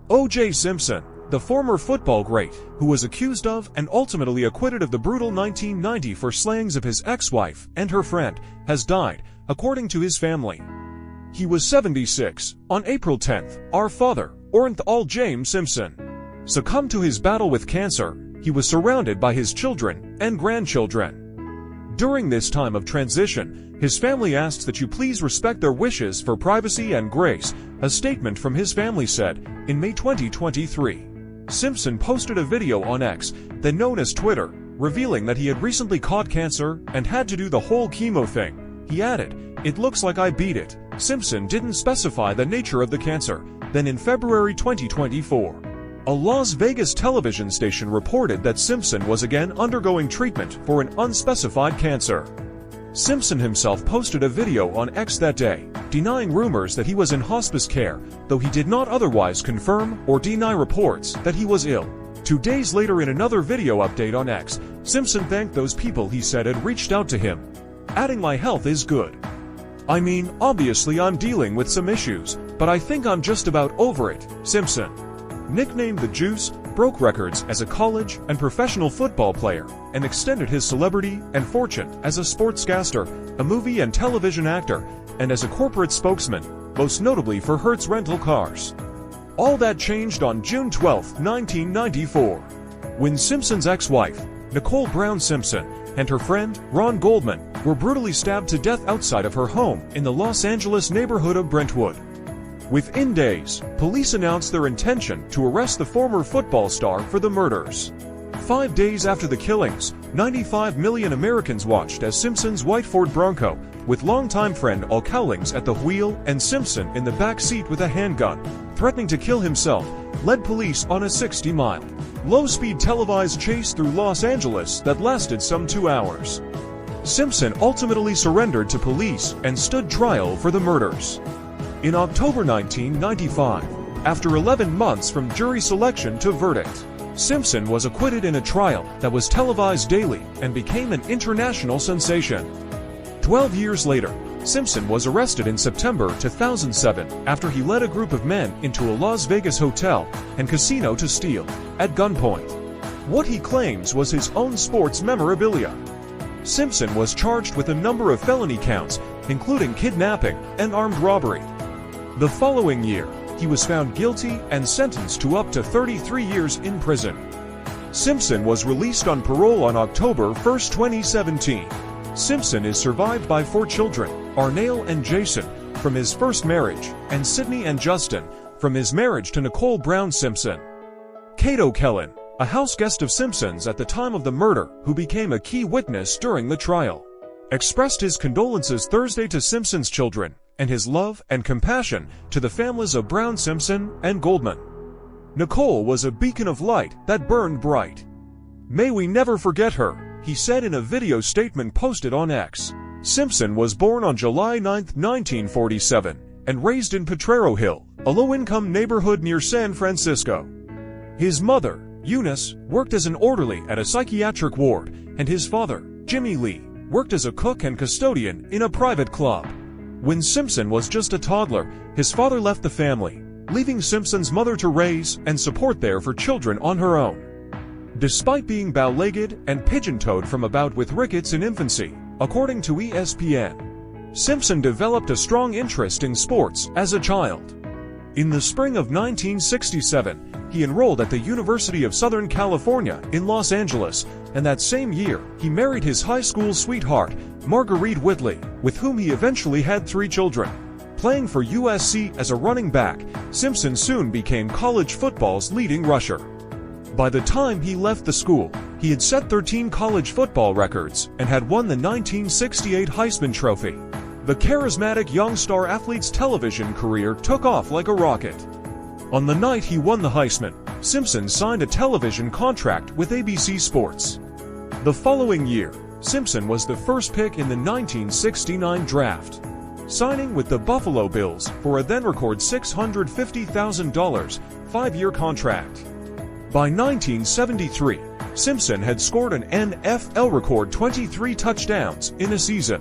O.J. Simpson, the former football great, who was accused of and ultimately acquitted of the brutal 1994 slayings of his ex-wife and her friend, has died, according to his family. He was 76. On April 10th, our father, Orenthal James Simpson, succumbed to his battle with cancer. He was surrounded by his children and grandchildren. During this time of transition, his family asks that you please respect their wishes for privacy and grace, a statement from his family said. In May 2023, Simpson posted a video on X, then known as Twitter, revealing that he had recently caught cancer and had to do the whole chemo thing. He added, "It looks like I beat it." Simpson didn't specify the nature of the cancer. Then in February 2024, a Las Vegas television station reported that Simpson was again undergoing treatment for an unspecified cancer. Simpson himself posted a video on X that day, denying rumors that he was in hospice care, though he did not otherwise confirm or deny reports that he was ill. 2 days later, in another video update on X, Simpson thanked those people he said had reached out to him, adding, "My health is good. I mean, obviously I'm dealing with some issues, but I think I'm just about over it." Simpson, nicknamed the Juice, broke records as a college and professional football player, and extended his celebrity and fortune as a sportscaster, a movie and television actor, and as a corporate spokesman, most notably for Hertz Rental Cars. All that changed on June 12, 1994, when Simpson's ex-wife, Nicole Brown Simpson, and her friend, Ron Goldman, were brutally stabbed to death outside of her home in the Los Angeles neighborhood of Brentwood. Within days, police announced their intention to arrest the former football star for the murders. 5 days after the killings, 95 million Americans watched as Simpson's white Ford Bronco, with longtime friend Al Cowlings at the wheel and Simpson in the back seat with a handgun, threatening to kill himself, led police on a 60-mile, low-speed televised chase through Los Angeles that lasted some 2 hours. Simpson ultimately surrendered to police and stood trial for the murders. In October 1995, after 11 months from jury selection to verdict, Simpson was acquitted in a trial that was televised daily and became an international sensation. 12 years later, Simpson was arrested in September 2007 after he led a group of men into a Las Vegas hotel and casino to steal, at gunpoint, what he claims was his own sports memorabilia. Simpson was charged with a number of felony counts, including kidnapping and armed robbery. The following year, he was found guilty and sentenced to up to 33 years in prison. Simpson was released on parole on October 1, 2017. Simpson is survived by 4 children, Arnale and Jason, from his first marriage, and Sydney and Justin, from his marriage to Nicole Brown Simpson. Cato Kellen, a house guest of Simpson's at the time of the murder, who became a key witness during the trial, expressed his condolences Thursday to Simpson's children, and his love and compassion to the families of Brown Simpson and Goldman. Nicole was a beacon of light that burned bright. "May we never forget her," he said in a video statement posted on X. Simpson was born on July 9, 1947, and raised in Potrero Hill, a low-income neighborhood near San Francisco. His mother, Eunice, worked as an orderly at a psychiatric ward, and his father, Jimmy Lee, worked as a cook and custodian in a private club. When Simpson was just a toddler, his father left the family, leaving Simpson's mother to raise and support there for children on her own. Despite being bow-legged and pigeon-toed from a bout with rickets in infancy, according to ESPN, Simpson developed a strong interest in sports as a child. In the spring of 1967, he enrolled at the University of Southern California in Los Angeles, and that same year, he married his high school sweetheart, Marguerite Whitley, with whom he eventually had 3 children. Playing for USC as a running back, Simpson soon became college football's leading rusher. By the time he left the school, he had set 13 college football records and had won the 1968 Heisman Trophy. The charismatic young star athlete's television career took off like a rocket. On the night he won the Heisman, Simpson signed a television contract with ABC Sports. The following year, Simpson was the first pick in the 1969 draft, signing with the Buffalo Bills for a then-record $650,000 5-year contract. By 1973, Simpson had scored an NFL record 23 touchdowns in a season.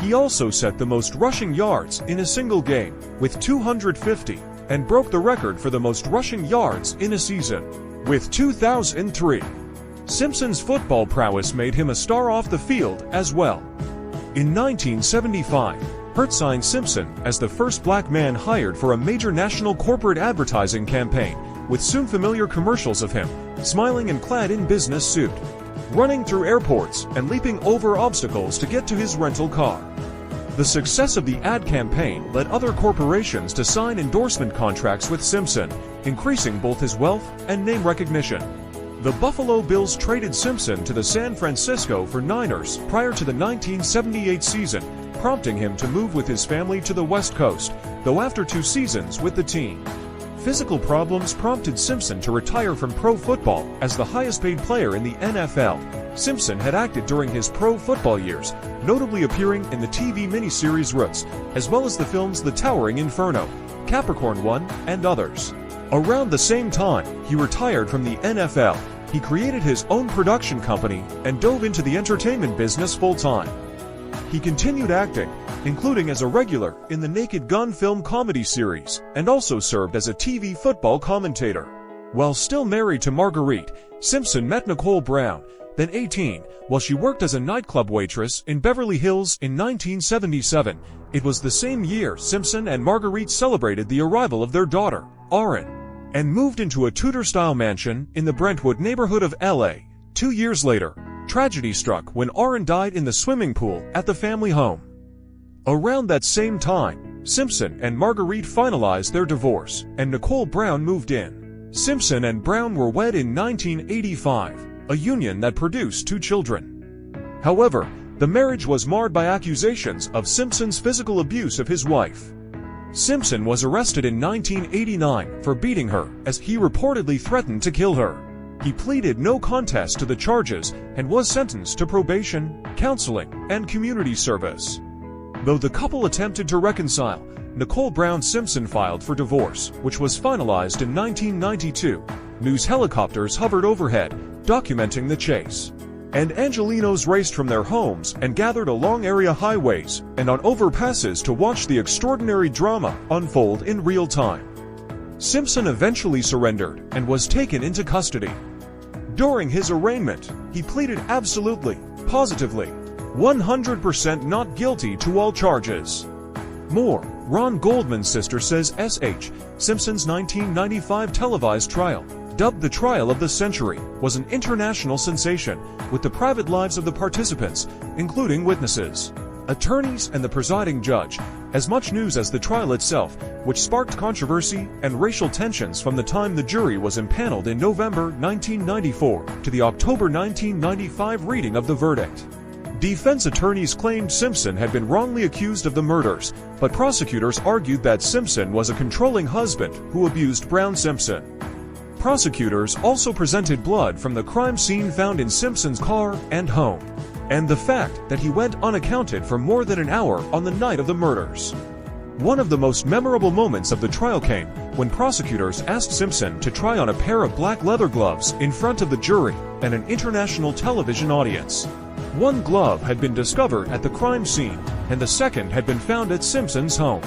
He also set the most rushing yards in a single game, with 250, and broke the record for the most rushing yards in a season. With 2003, Simpson's football prowess made him a star off the field as well. In 1975, Hurt signed Simpson as the first black man hired for a major national corporate advertising campaign, with soon familiar commercials of him, smiling and clad in business suit, running through airports and leaping over obstacles to get to his rental car. The success of the ad campaign led other corporations to sign endorsement contracts with Simpson, increasing both his wealth and name recognition. The Buffalo Bills traded Simpson to the San Francisco 49ers prior to the 1978 season, prompting him to move with his family to the West Coast, though after 2 seasons with the team. Physical problems prompted Simpson to retire from pro football as the highest-paid player in the NFL. Simpson had acted during his pro football years, notably appearing in the TV miniseries Roots, as well as the films The Towering Inferno, Capricorn 1, and others. Around the same time, he retired from the NFL. He created his own production company and dove into the entertainment business full-time. He continued acting, including as a regular in the Naked Gun film comedy series, and also served as a TV football commentator. While still married to Marguerite, Simpson met Nicole Brown, then 18, while she worked as a nightclub waitress in Beverly Hills in 1977. It was the same year Simpson and Marguerite celebrated the arrival of their daughter, Auren, and moved into a Tudor-style mansion in the Brentwood neighborhood of LA. 2 years later, tragedy struck when Auren died in the swimming pool at the family home. Around that same time, Simpson and Marguerite finalized their divorce, and Nicole Brown moved in. Simpson and Brown were wed in 1985, a union that produced 2 children. However, the marriage was marred by accusations of Simpson's physical abuse of his wife. Simpson was arrested in 1989 for beating her, as he reportedly threatened to kill her. He pleaded no contest to the charges and was sentenced to probation, counseling, and community service. Though the couple attempted to reconcile, Nicole Brown Simpson filed for divorce, which was finalized in 1992. News helicopters hovered overhead, documenting the chase. And Angelenos raced from their homes and gathered along area highways and on overpasses to watch the extraordinary drama unfold in real time. Simpson eventually surrendered and was taken into custody. During his arraignment, he pleaded absolutely, positively, 100% not guilty to all charges. More, Ron Goldman's sister says S.H. Simpson's 1995 televised trial, dubbed the trial of the century, was an international sensation, with the private lives of the participants, including witnesses, attorneys, and the presiding judge, as much news as the trial itself, which sparked controversy and racial tensions from the time the jury was impaneled in November 1994 to the October 1995 reading of the verdict. Defense attorneys claimed Simpson had been wrongly accused of the murders, but prosecutors argued that Simpson was a controlling husband who abused Brown Simpson. Prosecutors also presented blood from the crime scene found in Simpson's car and home, and the fact that he went unaccounted for more than an hour on the night of the murders. One of the most memorable moments of the trial came when prosecutors asked Simpson to try on a pair of black leather gloves in front of the jury and an international television audience. One glove had been discovered at the crime scene, and the second had been found at Simpson's home.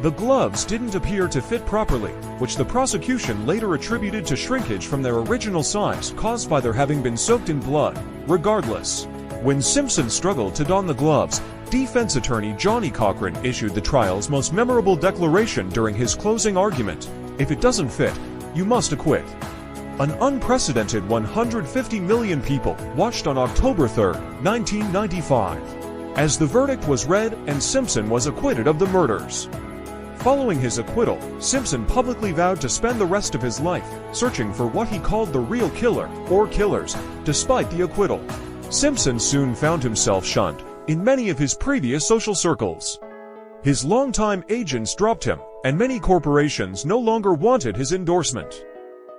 The gloves didn't appear to fit properly, which the prosecution later attributed to shrinkage from their original size caused by their having been soaked in blood. Regardless, when Simpson struggled to don the gloves, defense attorney Johnny Cochran issued the trial's most memorable declaration during his closing argument: "If it doesn't fit, you must acquit." An unprecedented 150 million people watched on October 3, 1995, as the verdict was read and Simpson was acquitted of the murders. Following his acquittal, Simpson publicly vowed to spend the rest of his life searching for what he called the real killer, or killers, despite the acquittal. Simpson soon found himself shunned in many of his previous social circles. His longtime agents dropped him, and many corporations no longer wanted his endorsement.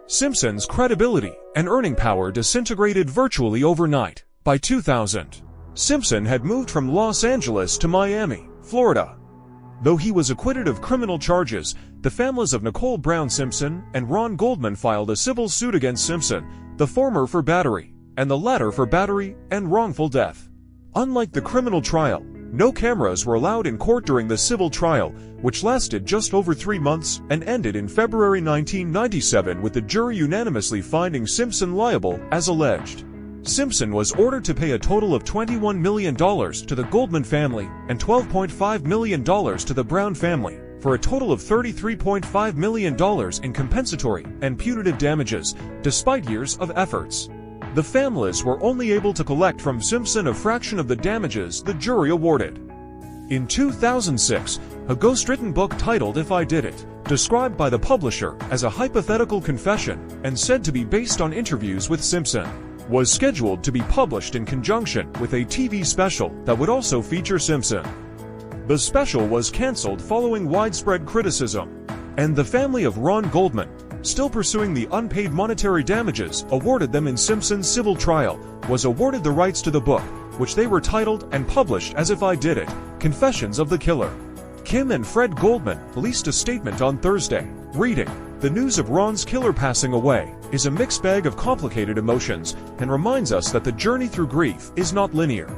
Simpson's credibility and earning power disintegrated virtually overnight. By 2000, Simpson had moved from Los Angeles to Miami, Florida. Though he was acquitted of criminal charges, the families of Nicole Brown Simpson and Ron Goldman filed a civil suit against Simpson, the former for battery, and the latter for battery and wrongful death. Unlike the criminal trial, No cameras were allowed in court during the civil trial, which lasted just over 3 months and ended in February 1997 with the jury unanimously finding Simpson liable as alleged. Simpson was ordered to pay a total of $21 million to the Goldman family and $12.5 million to the Brown family, for a total of $33.5 million in compensatory and punitive damages, despite years of efforts. The families were only able to collect from Simpson a fraction of the damages the jury awarded. In 2006, a ghostwritten book titled If I Did It, described by the publisher as a hypothetical confession and said to be based on interviews with Simpson, was scheduled to be published in conjunction with a TV special that would also feature Simpson. The special was canceled following widespread criticism, and the family of Ron Goldman, still pursuing the unpaid monetary damages awarded them in Simpson's civil trial, was awarded the rights to the book, which they were titled and published as If I Did It, Confessions of the Killer. Kim and Fred Goldman released a statement on Thursday, reading, "The news of Ron's killer passing away is a mixed bag of complicated emotions and reminds us that the journey through grief is not linear.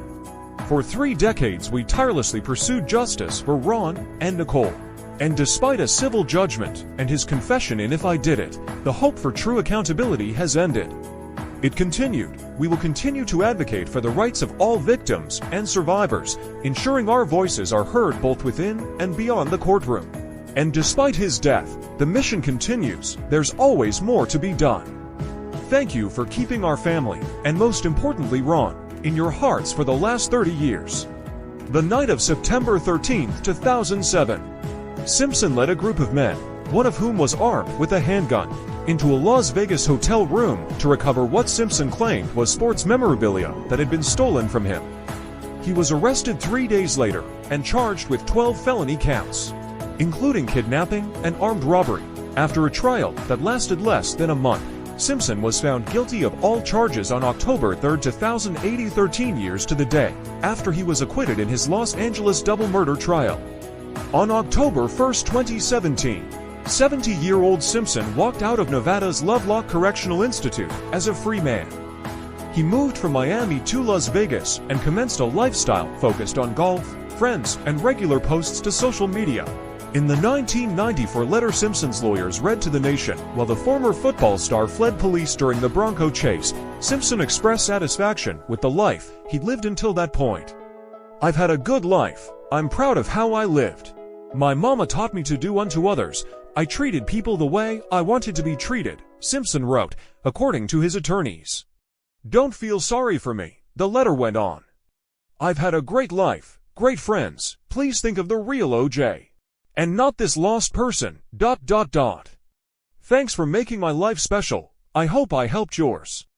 For 3 decades we tirelessly pursued justice for Ron and Nicole. And despite a civil judgment and his confession in If I Did It, the hope for true accountability has ended." It continued, "We will continue to advocate for the rights of all victims and survivors, ensuring our voices are heard both within and beyond the courtroom. And despite his death, the mission continues. There's always more to be done. Thank you for keeping our family, and most importantly Ron, in your hearts for the last 30 years. The night of September 13, 2007. Simpson led a group of men, one of whom was armed with a handgun, into a Las Vegas hotel room to recover what Simpson claimed was sports memorabilia that had been stolen from him. He was arrested 3 days later and charged with 12 felony counts, including kidnapping and armed robbery. After a trial that lasted less than a month, Simpson was found guilty of all charges on October 3, 2008, 13 years to the day after he was acquitted in his Los Angeles double murder trial. On October 1, 2017, 70-year-old Simpson walked out of Nevada's Lovelock Correctional Institute as a free man. He moved from Miami to Las Vegas and commenced a lifestyle focused on golf, friends, and regular posts to social media. In the 1994 letter Simpson's lawyers read to the nation while the former football star fled police during the Bronco chase, Simpson expressed satisfaction with the life he'd lived until that point. "I've had a good life. I'm proud of how I lived. My mama taught me to do unto others. I treated people the way I wanted to be treated," Simpson wrote, according to his attorneys. "Don't feel sorry for me," the letter went on. "I've had a great life, great friends. Please think of the real OJ. And not this lost person, ... Thanks for making my life special. I hope I helped yours."